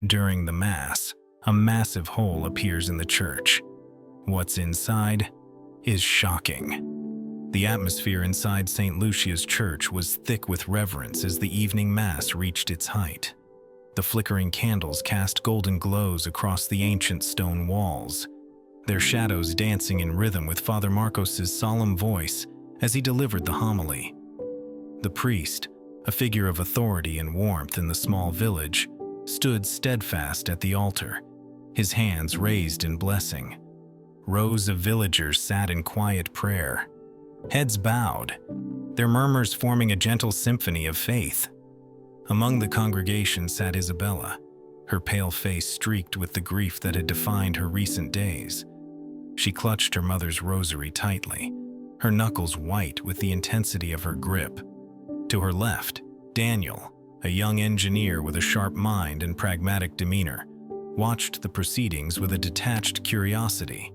During the Mass, a massive hole appears in the church. What's inside is shocking. The atmosphere inside St. Lucia's church was thick with reverence as the evening Mass reached its height. The flickering candles cast golden glows across the ancient stone walls, their shadows dancing in rhythm with Father Marcos's solemn voice as he delivered the homily. The priest, a figure of authority and warmth in the small village, stood steadfast at the altar, his hands raised in blessing. Rows of villagers sat in quiet prayer, heads bowed, their murmurs forming a gentle symphony of faith. Among the congregation sat Isabella, her pale face streaked with the grief that had defined her recent days. She clutched her mother's rosary tightly, her knuckles white with the intensity of her grip. To her left, Daniel, a young engineer with a sharp mind and pragmatic demeanor, watched the proceedings with a detached curiosity.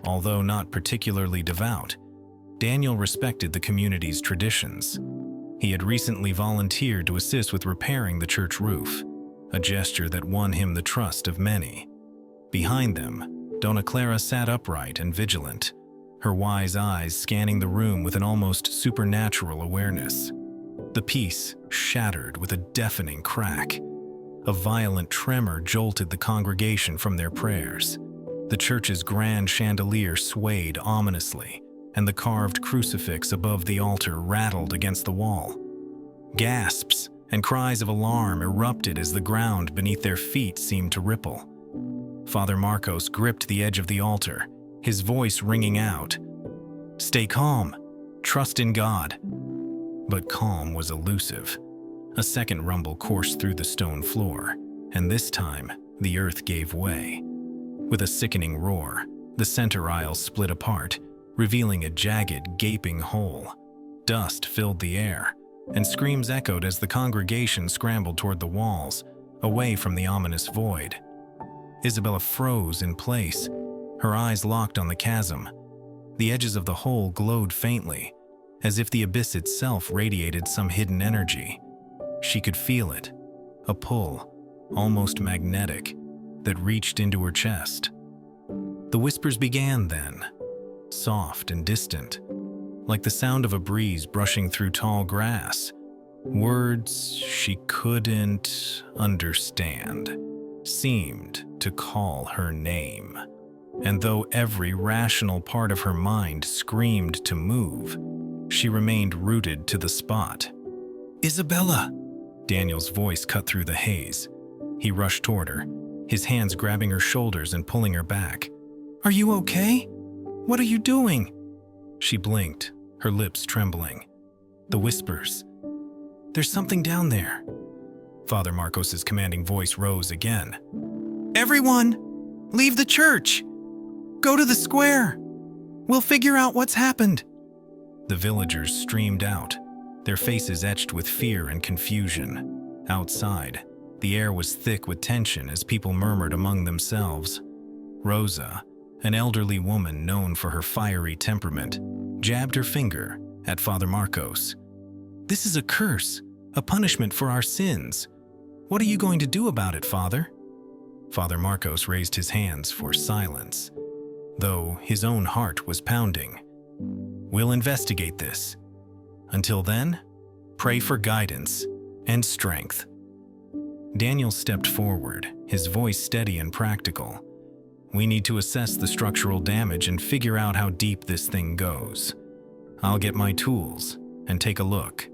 Although not particularly devout, Daniel respected the community's traditions. He had recently volunteered to assist with repairing the church roof, a gesture that won him the trust of many. Behind them, Dona Clara sat upright and vigilant, her wise eyes scanning the room with an almost supernatural awareness. The peace shattered with a deafening crack. A violent tremor jolted the congregation from their prayers. The church's grand chandelier swayed ominously, and the carved crucifix above the altar rattled against the wall. Gasps and cries of alarm erupted as the ground beneath their feet seemed to ripple. Father Marcos gripped the edge of the altar, his voice ringing out, "Stay calm, trust in God." But calm was elusive. A second rumble coursed through the stone floor, and this time the earth gave way. With a sickening roar, the center aisle split apart, revealing a jagged, gaping hole. Dust filled the air, and screams echoed as the congregation scrambled toward the walls, away from the ominous void. Isabella froze in place, her eyes locked on the chasm. The edges of the hole glowed faintly, as if the abyss itself radiated some hidden energy. She could feel it, a pull, almost magnetic, that reached into her chest. The whispers began then, soft and distant, like the sound of a breeze brushing through tall grass. Words she couldn't understand seemed to call her name. And though every rational part of her mind screamed to move, she remained rooted to the spot. "Isabella!" Daniel's voice cut through the haze. He rushed toward her, his hands grabbing her shoulders and pulling her back. "Are you okay? What are you doing?" She blinked, her lips trembling. The whispers. "There's something down there." Father Marcos's commanding voice rose again. "Everyone, leave the church! Go to the square! We'll figure out what's happened!" The villagers streamed out, their faces etched with fear and confusion. Outside, the air was thick with tension as people murmured among themselves. Rosa, an elderly woman known for her fiery temperament, jabbed her finger at Father Marcos. "This is a curse, a punishment for our sins. What are you going to do about it, Father?" Father Marcos raised his hands for silence, though his own heart was pounding. "We'll investigate this. Until then, pray for guidance and strength." Daniel stepped forward, his voice steady and practical. "We need to assess the structural damage and figure out how deep this thing goes. I'll get my tools and take a look."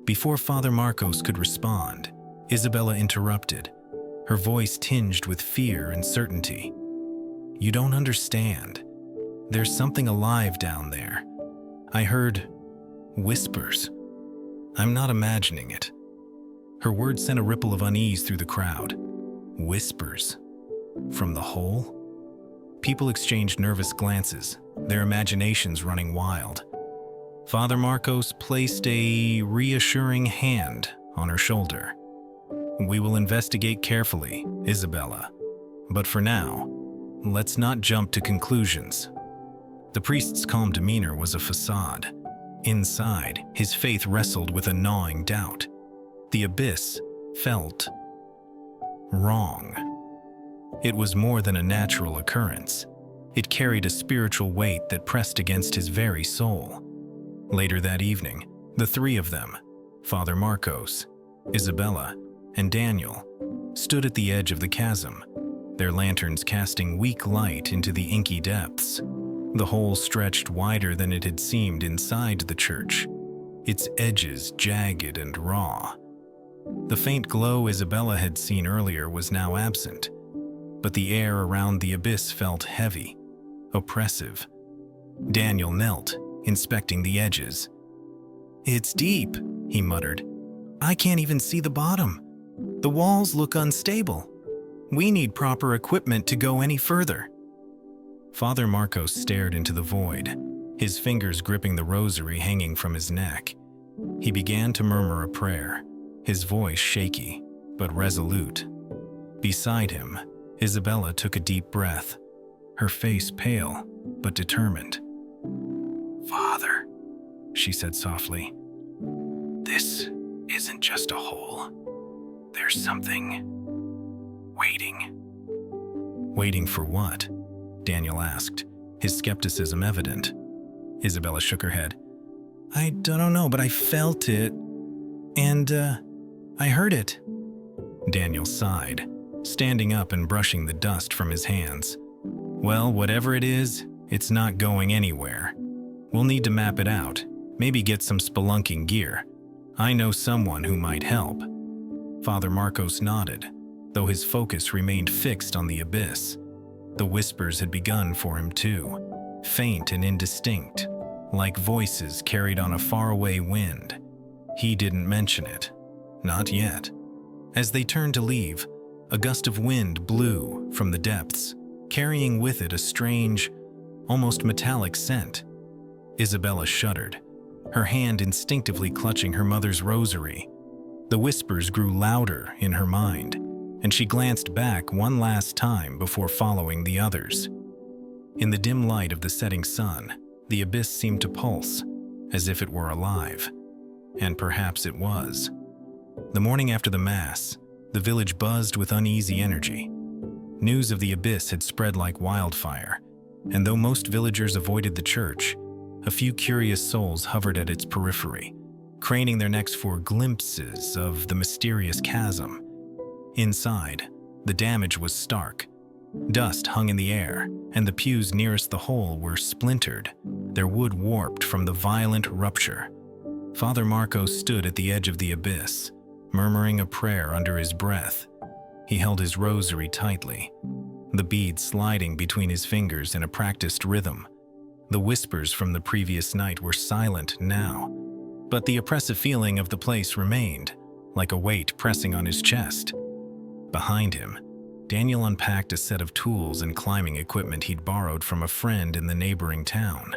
Before Father Marcos could respond, Isabella interrupted, her voice tinged with fear and certainty. "You don't understand. There's something alive down there. I heard whispers. I'm not imagining it." Her words sent a ripple of unease through the crowd. Whispers? From the hole? People exchanged nervous glances, their imaginations running wild. Father Marcos placed a reassuring hand on her shoulder. "We will investigate carefully, Isabella. But for now, let's not jump to conclusions." The priest's calm demeanor was a facade. Inside, his faith wrestled with a gnawing doubt. The abyss felt wrong. It was more than a natural occurrence. It carried a spiritual weight that pressed against his very soul. Later that evening, the three of them, Father Marcos, Isabella, and Daniel, stood at the edge of the chasm, their lanterns casting weak light into the inky depths. The hole stretched wider than it had seemed inside the church, its edges jagged and raw. The faint glow Isabella had seen earlier was now absent, but the air around the abyss felt heavy, oppressive. Daniel knelt, inspecting the edges. "It's deep," he muttered. "I can't even see the bottom. The walls look unstable. We need proper equipment to go any further." Father Marcos stared into the void, his fingers gripping the rosary hanging from his neck. He began to murmur a prayer, his voice shaky but resolute. Beside him, Isabella took a deep breath, her face pale but determined. "Father," she said softly, "this isn't just a hole. There's something waiting." "Waiting for what?" Daniel asked, his skepticism evident. Isabella shook her head. "I don't know, but I felt it, and I heard it." Daniel sighed, standing up and brushing the dust from his hands. "Well, whatever it is, it's not going anywhere. We'll need to map it out, maybe get some spelunking gear. I know someone who might help." Father Marcos nodded, though his focus remained fixed on the abyss. The whispers had begun for him too, faint and indistinct, like voices carried on a faraway wind. He didn't mention it. Not yet. As they turned to leave, a gust of wind blew from the depths, carrying with it a strange, almost metallic scent. Isabella shuddered, her hand instinctively clutching her mother's rosary. The whispers grew louder in her mind, and she glanced back one last time before following the others. In the dim light of the setting sun, the abyss seemed to pulse, as if it were alive. And perhaps it was. The morning after the Mass, the village buzzed with uneasy energy. News of the abyss had spread like wildfire, and though most villagers avoided the church, a few curious souls hovered at its periphery, craning their necks for glimpses of the mysterious chasm. Inside, the damage was stark. Dust hung in the air, and the pews nearest the hole were splintered, their wood warped from the violent rupture. Father Marcos stood at the edge of the abyss, murmuring a prayer under his breath. He held his rosary tightly, the beads sliding between his fingers in a practiced rhythm. The whispers from the previous night were silent now, but the oppressive feeling of the place remained, like a weight pressing on his chest. Behind him, Daniel unpacked a set of tools and climbing equipment he'd borrowed from a friend in the neighboring town.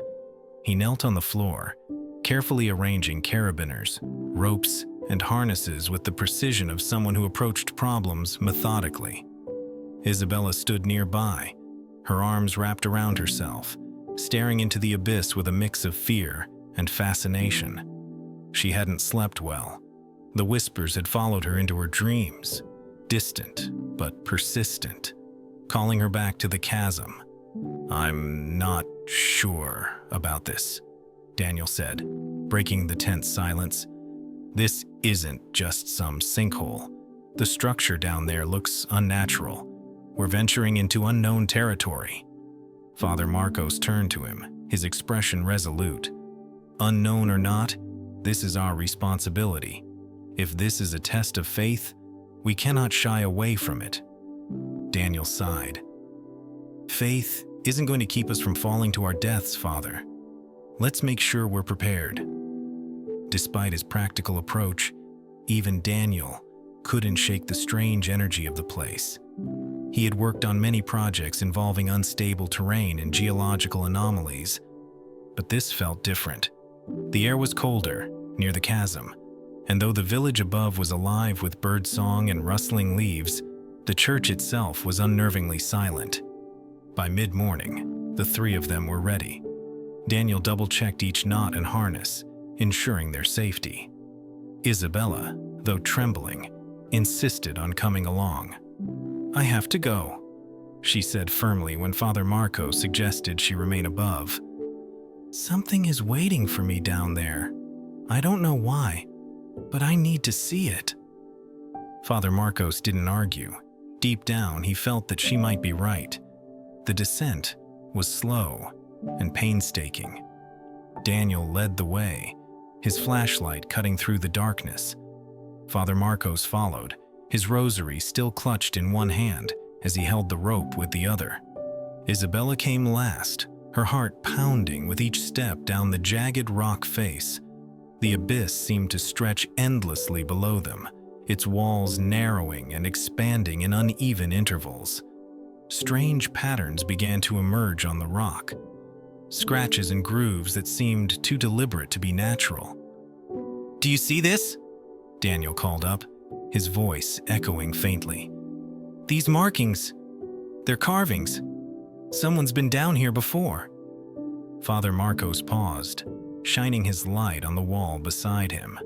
He knelt on the floor, carefully arranging carabiners, ropes, and harnesses with the precision of someone who approached problems methodically. Isabella stood nearby, her arms wrapped around herself, staring into the abyss with a mix of fear and fascination. She hadn't slept well. The whispers had followed her into her dreams, distant but persistent, calling her back to the chasm. "I'm not sure about this," Daniel said, breaking the tense silence. "This isn't just some sinkhole. The structure down there looks unnatural. We're venturing into unknown territory." Father Marcos turned to him, his expression resolute. "Unknown or not, this is our responsibility. If this is a test of faith, we cannot shy away from it." Daniel sighed. "Faith isn't going to keep us from falling to our deaths, Father. Let's make sure we're prepared." Despite his practical approach, even Daniel couldn't shake the strange energy of the place. He had worked on many projects involving unstable terrain and geological anomalies, but this felt different. The air was colder, near the chasm, and though the village above was alive with birdsong and rustling leaves, the church itself was unnervingly silent. By mid-morning, the three of them were ready. Daniel double-checked each knot and harness, ensuring their safety. Isabella, though trembling, insisted on coming along. "I have to go," she said firmly when Father Marco suggested she remain above. "Something is waiting for me down there. I don't know why, but I need to see it." Father Marcos didn't argue. Deep down, he felt that she might be right. The descent was slow and painstaking. Daniel led the way, his flashlight cutting through the darkness. Father Marcos followed, his rosary still clutched in one hand as he held the rope with the other. Isabella came last, her heart pounding with each step down the jagged rock face. The abyss seemed to stretch endlessly below them, its walls narrowing and expanding in uneven intervals. Strange patterns began to emerge on the rock, scratches and grooves that seemed too deliberate to be natural. "Do you see this?" Daniel called up, his voice echoing faintly. "These markings, they're carvings. Someone's been down here before." Father Marcos paused, shining his light on the wall beside him.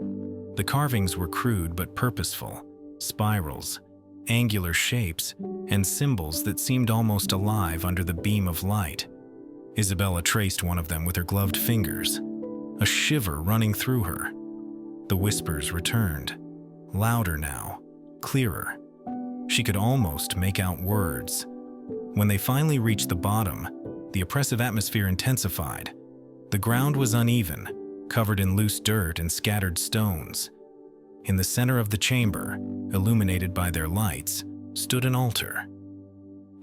The carvings were crude but purposeful, spirals, angular shapes, and symbols that seemed almost alive under the beam of light. Isabella traced one of them with her gloved fingers, a shiver running through her. The whispers returned, louder now, clearer. She could almost make out words. When they finally reached the bottom, the oppressive atmosphere intensified. The ground was uneven, covered in loose dirt and scattered stones. In the center of the chamber, illuminated by their lights, stood an altar.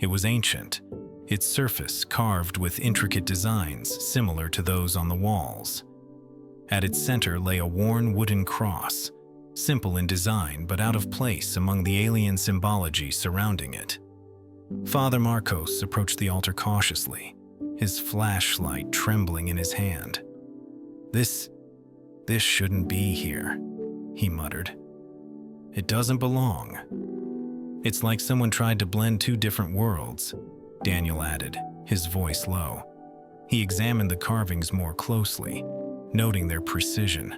It was ancient, its surface carved with intricate designs similar to those on the walls. At its center lay a worn wooden cross, simple in design but out of place among the alien symbology surrounding it. Father Marcos approached the altar cautiously, his flashlight trembling in his hand. This shouldn't be here," he muttered. "It doesn't belong." "It's like someone tried to blend two different worlds," Daniel added, his voice low. He examined the carvings more closely, noting their precision.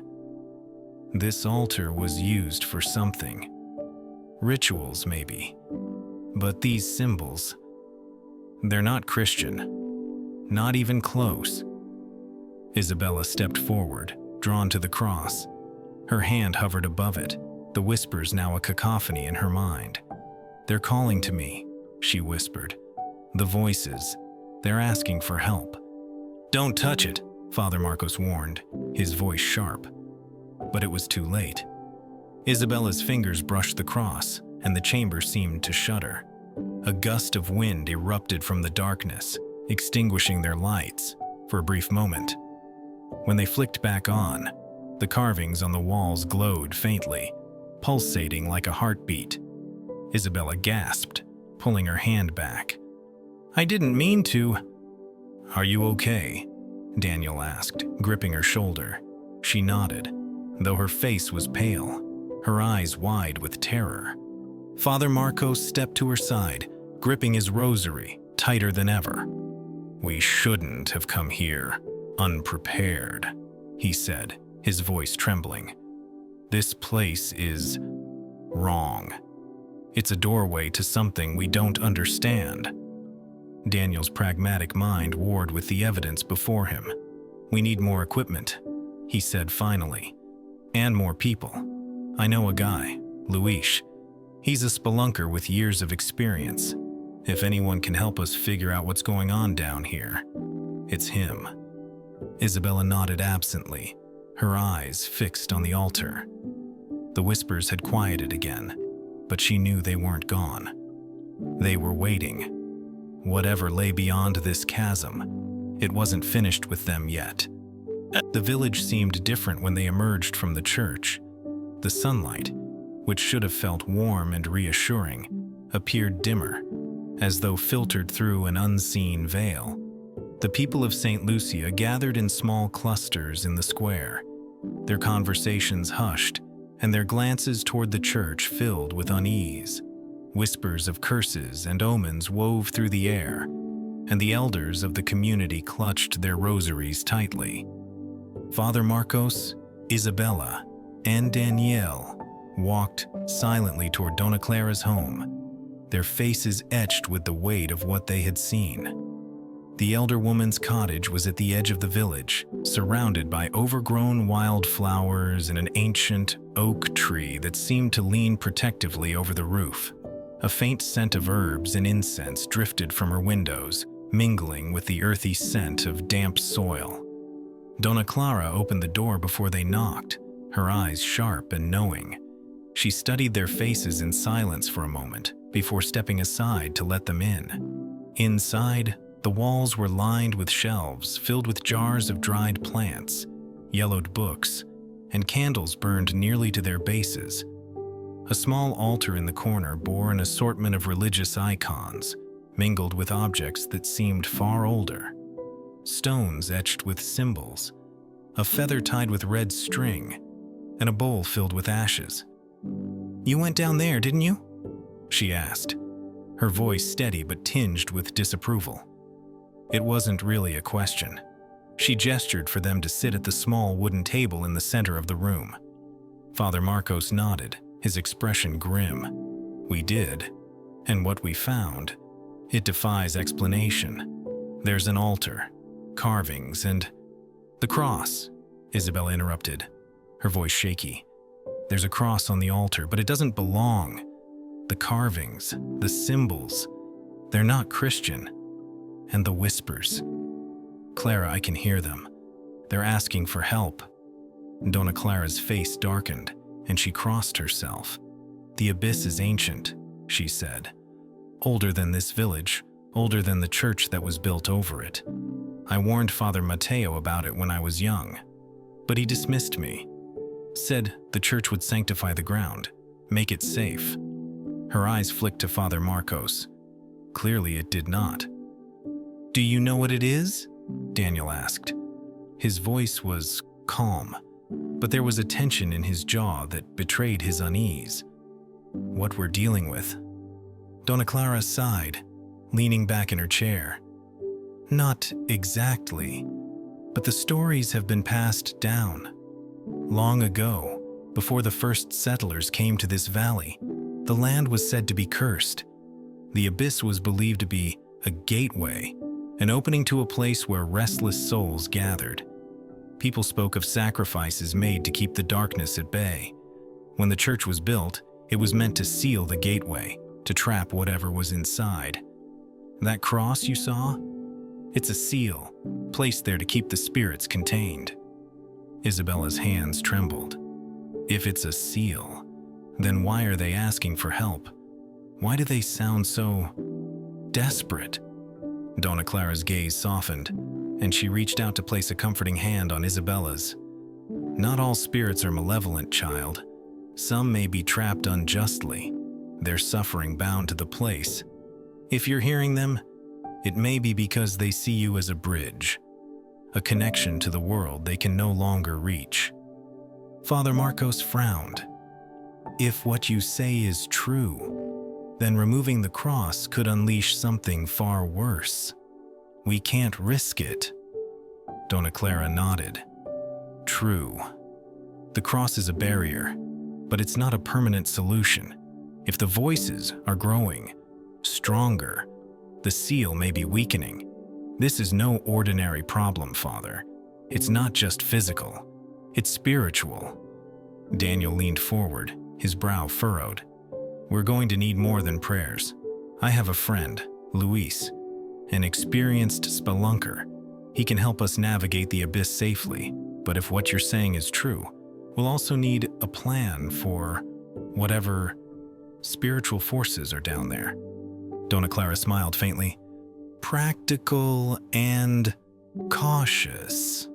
This altar was used for something. Rituals, maybe. But these symbols, they're not Christian. Not even close. Isabella stepped forward, drawn to the cross. Her hand hovered above it, the whispers now a cacophony in her mind. "They're calling to me," she whispered. "The voices, they're asking for help." "Don't touch it," Father Marcos warned, his voice sharp. But it was too late. Isabella's fingers brushed the cross, and the chamber seemed to shudder. A gust of wind erupted from the darkness, extinguishing their lights for a brief moment. When they flicked back on, the carvings on the walls glowed faintly, pulsating like a heartbeat. Isabella gasped, pulling her hand back. "I didn't mean to." "Are you okay?" Daniel asked, gripping her shoulder. She nodded, though her face was pale, her eyes wide with terror. Father Marcos stepped to her side, gripping his rosary tighter than ever. "We shouldn't have come here unprepared," he said, his voice trembling. "This place is wrong. It's a doorway to something we don't understand." Daniel's pragmatic mind warred with the evidence before him. "We need more equipment," he said finally, "and more people. I know a guy, Luis. He's a spelunker with years of experience. If anyone can help us figure out what's going on down here, it's him." Isabella nodded absently, her eyes fixed on the altar. The whispers had quieted again, but she knew they weren't gone. They were waiting. Whatever lay beyond this chasm, it wasn't finished with them yet. The village seemed different when they emerged from the church. The sunlight, which should have felt warm and reassuring, appeared dimmer, as though filtered through an unseen veil. The people of St. Lucia gathered in small clusters in the square, their conversations hushed, and their glances toward the church filled with unease. Whispers of curses and omens wove through the air, and the elders of the community clutched their rosaries tightly. Father Marcos, Isabella, and Danielle walked silently toward Dona Clara's home. their faces etched with the weight of what they had seen. The elder woman's cottage was at the edge of the village, surrounded by overgrown wildflowers and an ancient oak tree that seemed to lean protectively over the roof. A faint scent of herbs and incense drifted from her windows, mingling with the earthy scent of damp soil. Donna Clara opened the door before they knocked, her eyes sharp and knowing. She studied their faces in silence for a moment before stepping aside to let them in. Inside, the walls were lined with shelves filled with jars of dried plants, yellowed books, and candles burned nearly to their bases. A small altar in the corner bore an assortment of religious icons, mingled with objects that seemed far older. Stones etched with symbols, a feather tied with red string, and a bowl filled with ashes. "You went down there, didn't you?" she asked, her voice steady but tinged with disapproval. It wasn't really a question. She gestured for them to sit at the small wooden table in the center of the room. Father Marcos nodded, his expression grim. "We did, and what we found, it defies explanation. There's an altar, carvings, and—" "The cross," Isabella interrupted, her voice shaky. "There's a cross on the altar, but it doesn't belong. The carvings, the symbols, they're not Christian. And the whispers. Clara, I can hear them. They're asking for help." Donna Clara's face darkened, and she crossed herself. "The abyss is ancient," she said. "Older than this village, older than the church that was built over it. I warned Father Mateo about it when I was young, but he dismissed me. Said the church would sanctify the ground, make it safe." Her eyes flicked to Father Marcos. Clearly it did not. "Do you know what it is?" Daniel asked. His voice was calm, but there was a tension in his jaw that betrayed his unease. "What we're dealing with?" Donna Clara sighed, leaning back in her chair. "Not exactly, but the stories have been passed down. Long ago, before the first settlers came to this valley, the land was said to be cursed. The abyss was believed to be a gateway, an opening to a place where restless souls gathered. People spoke of sacrifices made to keep the darkness at bay. When the church was built, it was meant to seal the gateway, to trap whatever was inside. That cross you saw? It's a seal, placed there to keep the spirits contained." Isabella's hands trembled. If it's a seal, then why are they asking for help? Why do they sound so desperate? Donna Clara's gaze softened, and she reached out to place a comforting hand on Isabella's. "Not all spirits are malevolent, child. Some may be trapped unjustly, their suffering bound to the place. If you're hearing them, it may be because they see you as a bridge, a connection to the world they can no longer reach." Father Marcos frowned. "If what you say is true, then removing the cross could unleash something far worse. We can't risk it." Donna Clara nodded. "True. The cross is a barrier, but it's not a permanent solution. If the voices are growing, stronger, the seal may be weakening. This is no ordinary problem, Father. It's not just physical, it's spiritual." Daniel leaned forward, his brow furrowed. "We're going to need more than prayers. I have a friend, Luis, an experienced spelunker. He can help us navigate the abyss safely, but if what you're saying is true, we'll also need a plan for whatever spiritual forces are down there." Donna Clara smiled faintly. "Practical and cautious.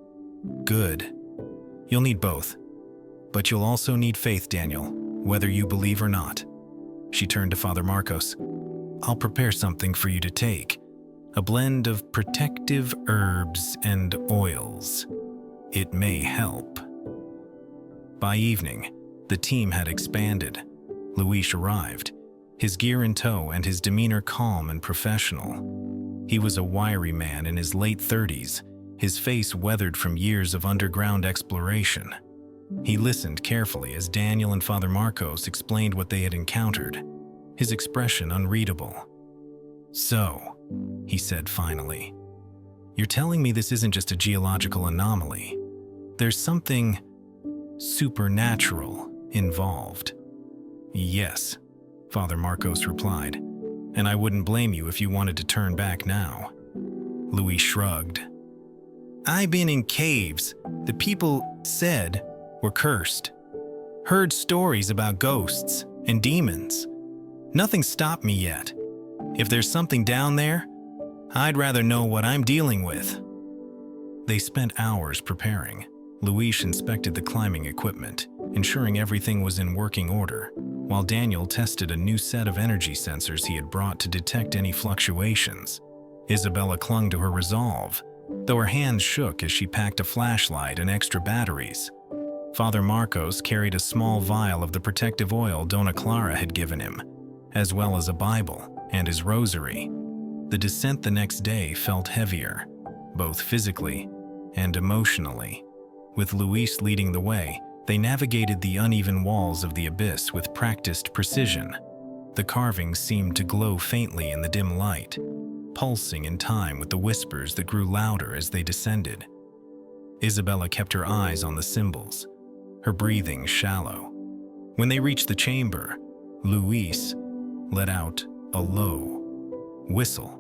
Good. You'll need both. But you'll also need faith, Daniel, whether you believe or not." She turned to Father Marcos. "I'll prepare something for you to take. A blend of protective herbs and oils. It may help." By evening, the team had expanded. Luis arrived, his gear in tow and his demeanor calm and professional. He was a wiry man in his late 30s, his face weathered from years of underground exploration. He listened carefully as Daniel and Father Marcos explained what they had encountered. his expression unreadable. "So," he said finally, "you're telling me this isn't just a geological anomaly. There's something supernatural involved." "Yes," Father Marcos replied, "and I wouldn't blame you if you wanted to turn back now." Louis shrugged. "I've been in caves that people said were cursed. Heard stories about ghosts and demons. Nothing stopped me yet. If there's something down there, I'd rather know what I'm dealing with." They spent hours preparing. Luis inspected the climbing equipment, ensuring everything was in working order, while Daniel tested a new set of energy sensors he had brought to detect any fluctuations. Isabella clung to her resolve, though her hands shook as she packed a flashlight and extra batteries. Father Marcos carried a small vial of the protective oil Dona Clara had given him, as well as a Bible and his rosary. The descent the next day felt heavier, both physically and emotionally. With Luis leading the way, they navigated the uneven walls of the abyss with practiced precision. The carvings seemed to glow faintly in the dim light, pulsing in time with the whispers that grew louder as they descended. Isabella kept her eyes on the symbols, her breathing shallow. When they reached the chamber, Luis let out a low whistle.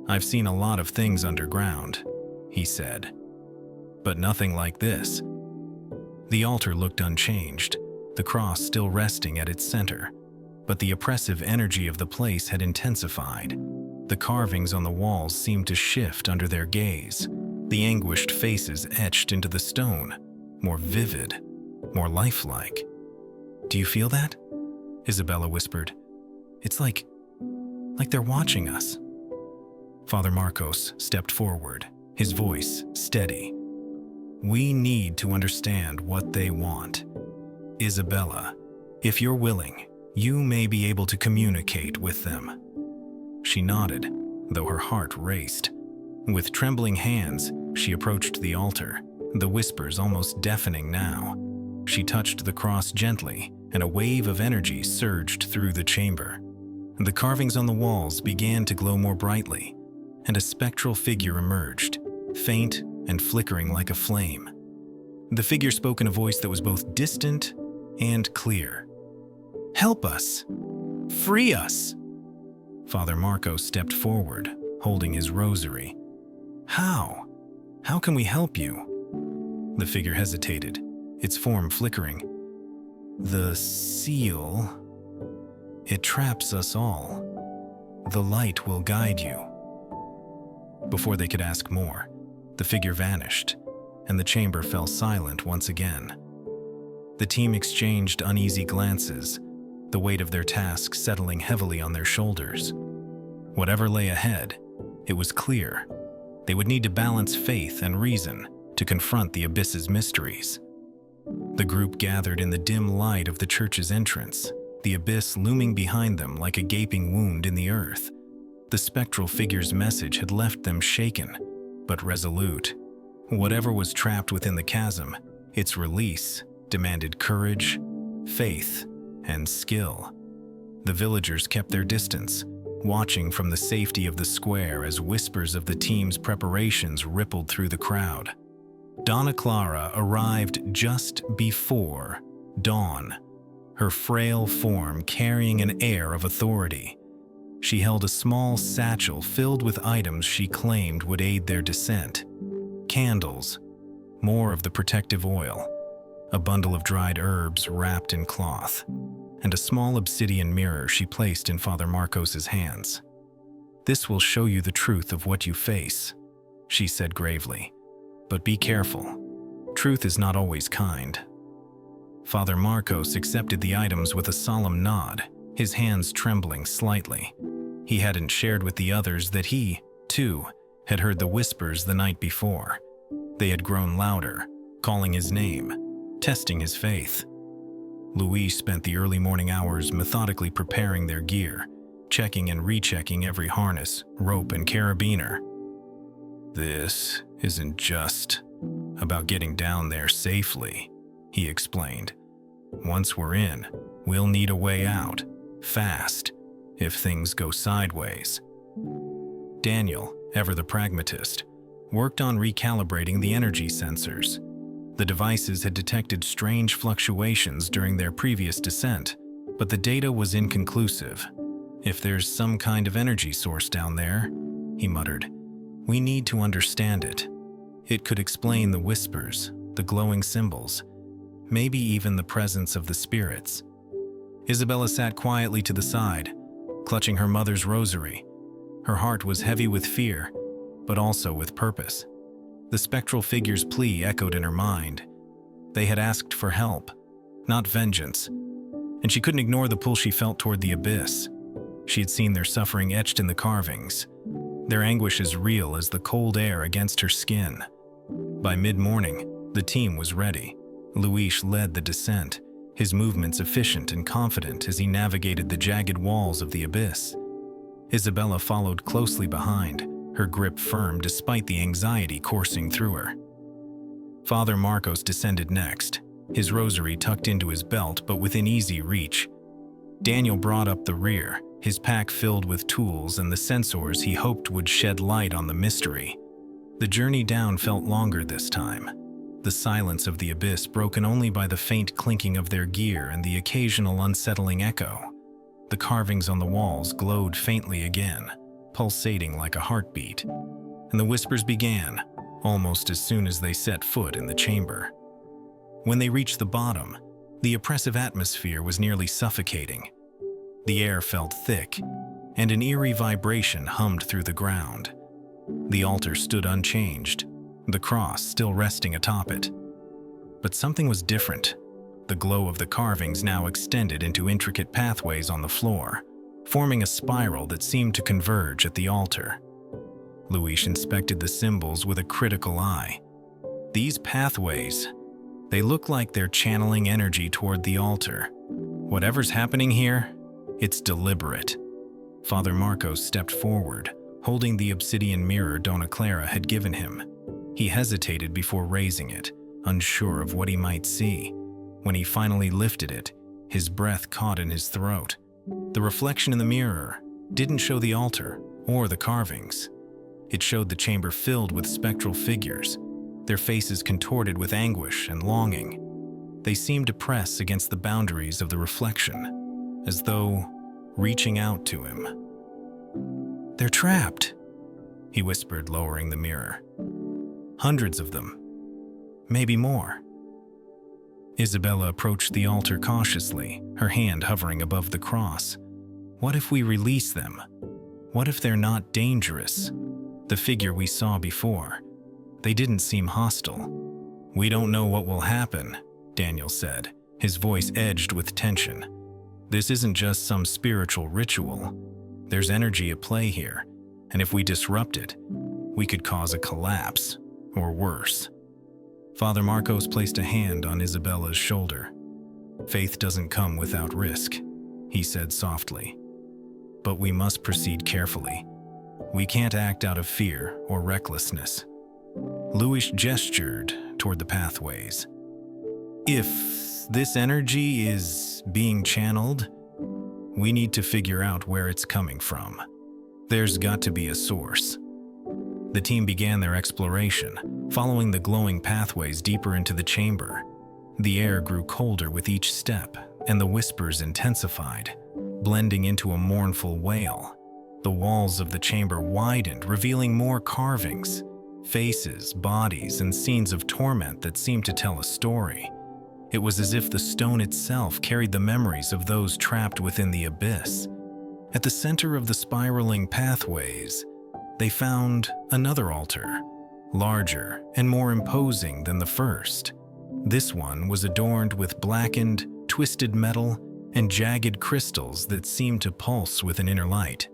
"I've seen a lot of things underground," he said, "but nothing like this." The altar looked unchanged, the cross still resting at its center, but the oppressive energy of the place had intensified. The carvings on the walls seemed to shift under their gaze, the anguished faces etched into the stone, more vivid, more lifelike. "Do you feel that?" Isabella whispered. "It's like they're watching us." Father Marcos stepped forward, his voice steady. "We need to understand what they want. Isabella, if you're willing, you may be able to communicate with them." She nodded, though her heart raced. With trembling hands, she approached the altar, the whispers almost deafening now. She touched the cross gently, and a wave of energy surged through the chamber. The carvings on the walls began to glow more brightly, and a spectral figure emerged, faint and flickering like a flame. The figure spoke in a voice that was both distant and clear. "Help us! Free us!" Father Marcos stepped forward, holding his rosary. "How? How can we help you?" The figure hesitated, its form flickering. "The seal, it traps us all. The light will guide you." Before they could ask more, the figure vanished, and the chamber fell silent once again. The team exchanged uneasy glances, the weight of their task settling heavily on their shoulders. Whatever lay ahead, it was clear. They would need to balance faith and reason to confront the abyss's mysteries. The group gathered in the dim light of the church's entrance, the abyss looming behind them like a gaping wound in the earth. The spectral figure's message had left them shaken, but resolute. Whatever was trapped within the chasm, its release demanded courage, faith, and skill. The villagers kept their distance, watching from the safety of the square as whispers of the team's preparations rippled through the crowd. Dona Clara arrived just before dawn, her frail form carrying an air of authority. She held a small satchel filled with items she claimed would aid their descent. Candles, more of the protective oil, a bundle of dried herbs wrapped in cloth, and a small obsidian mirror she placed in Father Marcos's hands. "This will show you the truth of what you face," she said gravely. "But be careful. Truth is not always kind." Father Marcos accepted the items with a solemn nod, his hands trembling slightly. He hadn't shared with the others that he, too, had heard the whispers the night before. They had grown louder, calling his name, testing his faith. Luis spent the early morning hours methodically preparing their gear, checking and rechecking every harness, rope, and carabiner. "This isn't just about getting down there safely," he explained. "Once we're in, we'll need a way out, fast, if things go sideways. Daniel, ever the pragmatist, worked on recalibrating the energy sensors. The devices had detected strange fluctuations during their previous descent, but the data was inconclusive. "If there's some kind of energy source down there," he muttered, "we need to understand it. It could explain the whispers, the glowing symbols, maybe even the presence of the spirits." Isabella sat quietly to the side, clutching her mother's rosary. Her heart was heavy with fear, but also with purpose. The spectral figure's plea echoed in her mind. They had asked for help, not vengeance, and she couldn't ignore the pull she felt toward the abyss. She had seen their suffering etched in the carvings, their anguish as real as the cold air against her skin. By mid-morning, the team was ready. Luis led the descent, his movements efficient and confident as he navigated the jagged walls of the abyss. Isabella followed closely behind, her grip firm despite the anxiety coursing through her. Father Marcos descended next, his rosary tucked into his belt but within easy reach. Daniel brought up the rear, his pack filled with tools and the sensors he hoped would shed light on the mystery. The journey down felt longer this time, the silence of the abyss broken only by the faint clinking of their gear and the occasional unsettling echo. The carvings on the walls glowed faintly again, pulsating like a heartbeat, and the whispers began, almost as soon as they set foot in the chamber. When they reached the bottom, the oppressive atmosphere was nearly suffocating. The air felt thick, and an eerie vibration hummed through the ground. The altar stood unchanged, the cross still resting atop it. But something was different. The glow of the carvings now extended into intricate pathways on the floor, forming a spiral that seemed to converge at the altar. Luis inspected the symbols with a critical eye. These pathways, they look like they're channeling energy toward the altar. Whatever's happening here, it's deliberate. Father Marcos stepped forward, holding the obsidian mirror Dona Clara had given him. He hesitated before raising it, unsure of what he might see. When he finally lifted it, his breath caught in his throat. The reflection in the mirror didn't show the altar or the carvings. It showed the chamber filled with spectral figures, their faces contorted with anguish and longing. They seemed to press against the boundaries of the reflection, as though reaching out to him. "They're trapped," he whispered, lowering the mirror. "Hundreds of them. Maybe more." Isabella approached the altar cautiously, her hand hovering above the cross. "What if we release them? What if they're not dangerous? The figure we saw before, they didn't seem hostile." "We don't know what will happen," Daniel said, his voice edged with tension. "This isn't just some spiritual ritual. There's energy at play here, and if we disrupt it, we could cause a collapse, or worse." Father Marcos placed a hand on Isabella's shoulder. "Faith doesn't come without risk," he said softly. "But we must proceed carefully. We can't act out of fear or recklessness." Luis gestured toward the pathways. "If this energy is being channeled, we need to figure out where it's coming from. There's got to be a source." The team began their exploration, following the glowing pathways deeper into the chamber. The air grew colder with each step, and the whispers intensified, blending into a mournful wail. The walls of the chamber widened, revealing more carvings, faces, bodies, and scenes of torment that seemed to tell a story. It was as if the stone itself carried the memories of those trapped within the abyss. At the center of the spiraling pathways, they found another altar, larger and more imposing than the first. This one was adorned with blackened, twisted metal and jagged crystals that seemed to pulse with an inner light.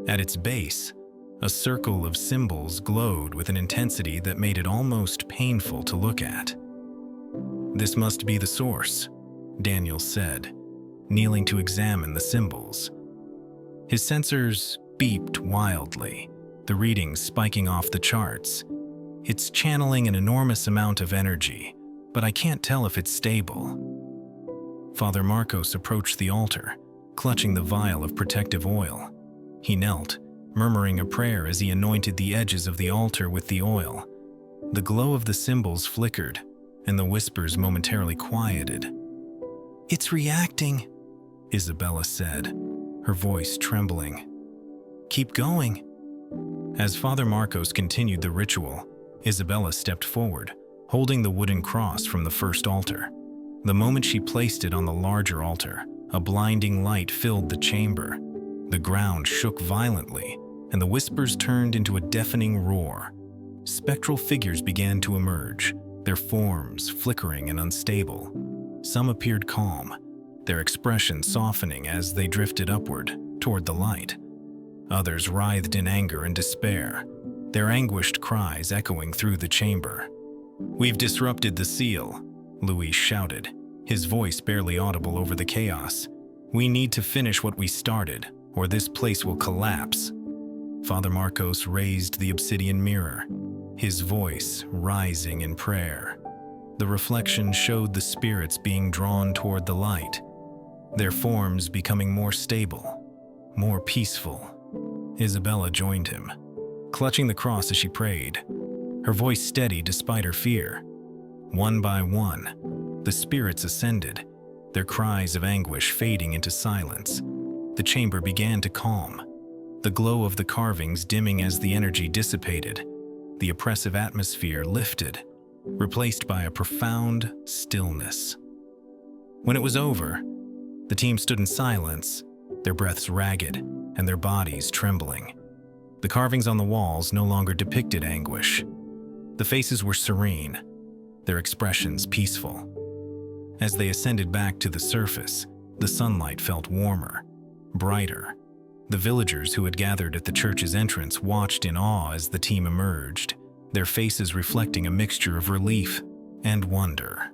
At its base, a circle of symbols glowed with an intensity that made it almost painful to look at. "This must be the source," Daniel said, kneeling to examine the symbols. His sensors beeped wildly, the readings spiking off the charts. "It's channeling an enormous amount of energy, but I can't tell if it's stable." Father Marcos approached the altar, clutching the vial of protective oil. He knelt, murmuring a prayer as he anointed the edges of the altar with the oil. The glow of the symbols flickered, and the whispers momentarily quieted. "It's reacting," Isabella said, her voice trembling. "Keep going." As Father Marcos continued the ritual, Isabella stepped forward, holding the wooden cross from the first altar. The moment she placed it on the larger altar, a blinding light filled the chamber. The ground shook violently, and the whispers turned into a deafening roar. Spectral figures began to emerge, their forms flickering and unstable. Some appeared calm, their expressions softening as they drifted upward toward the light. Others writhed in anger and despair, their anguished cries echoing through the chamber. "We've disrupted the seal," Luis shouted, his voice barely audible over the chaos. "We need to finish what we started, or this place will collapse." Father Marcos raised the obsidian mirror, his voice rising in prayer. The reflection showed the spirits being drawn toward the light, their forms becoming more stable, more peaceful. Isabella joined him, clutching the cross as she prayed, her voice steady despite her fear. One by one, the spirits ascended, their cries of anguish fading into silence. The chamber began to calm, the glow of the carvings dimming as the energy dissipated. The oppressive atmosphere lifted, replaced by a profound stillness. When it was over, the team stood in silence, their breaths ragged and their bodies trembling. The carvings on the walls no longer depicted anguish. The faces were serene, their expressions peaceful. As they ascended back to the surface, the sunlight felt warmer, brighter. The villagers who had gathered at the church's entrance watched in awe as the team emerged, their faces reflecting a mixture of relief and wonder.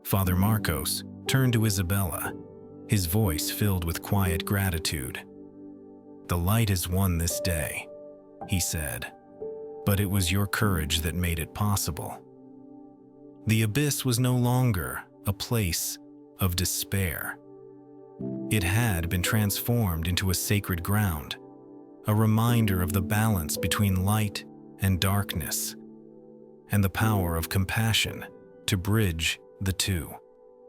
Father Marcos turned to Isabella, his voice filled with quiet gratitude. "The light has won this day," he said, "but it was your courage that made it possible." The abyss was no longer a place of despair. It had been transformed into a sacred ground, a reminder of the balance between light and darkness, and the power of compassion to bridge the two.